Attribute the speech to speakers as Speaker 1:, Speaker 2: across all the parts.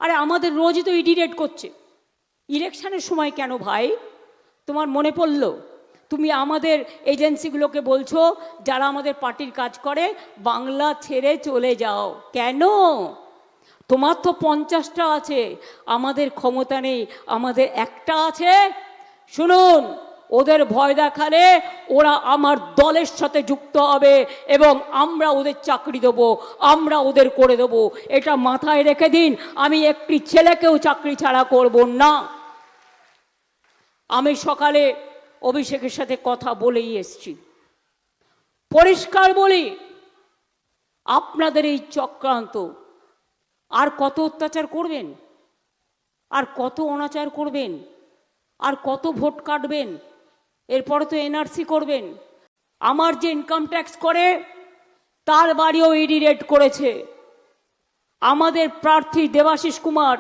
Speaker 1: আরে আমাদের রোজই তো ইডি রেড করছে, ইলেকশনের সময় কেন ভাই? তোমার মনে পড়লো তুমি আমাদের এজেন্সিগুলোকে বলছো যারা আমাদের পার্টির কাজ করে বাংলা ছেড়ে চলে যাও কেন? তোমার তো 50টা আছে, আমাদের ক্ষমতা নেই, আমাদের একটা আছে। শুনুন, ওদের ভয় দেখালে ওরা আমার দলের সাথে যুক্ত হবে এবং আমরা ওদের চাকরি দেবো, আমরা ওদের করে দেবো, এটা মাথায় রেখে দিন। আমি একটি ছেলেকেও চাকরি ছাড়া করব না। আমি সকালে অভিষেকের সাথে কথা বলেই এসছি, পরিষ্কার বলি, আপনাদের এই চক্রান্ত আর কত অত্যাচার করবেন, আর কত অনাচার করবেন, আর কত ভোট কাটবেন? এরপরে তো এনআরসি করবেন। আমার যে ইনকাম ট্যাক্স করে তার বাড়িও ইডি রেড করেছে। আমাদের প্রার্থী দেবাশিস কুমার,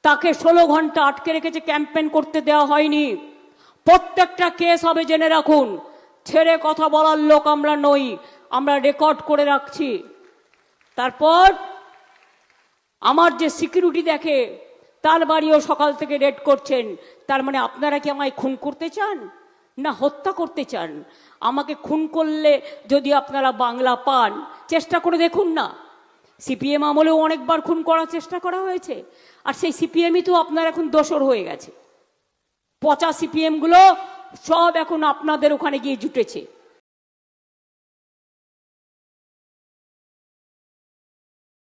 Speaker 1: তাকে 16 ঘন্টা আটকে রেখেছে, ক্যাম্পেইন করতে দেওয়া হয়নি। প্রত্যেকটা কেস হবে, জেনে রাখুন। ছেড়ে কথা বলার লোক আমরা নই, আমরা রেকর্ড করে রাখছি। তারপর আমার যে সিকিউরিটি দেখে তার বাড়িও সকাল থেকে রেড করছেন। তার মানে আপনারা কি আমায় খুন করতে চান না হত্যা করতে চান? আমাকে খুন করলে যদি আপনারা বাংলা পান, চেষ্টা করে দেখুন না। সিপিএম আমলেও অনেকবার খুন করার চেষ্টা করা হয়েছে, আর সেই সিপিএমই তো আপনার এখন দোসর হয়ে গেছে। পচা সিপিএমগুলো সব এখন আপনাদের ওখানে গিয়ে জুটেছে।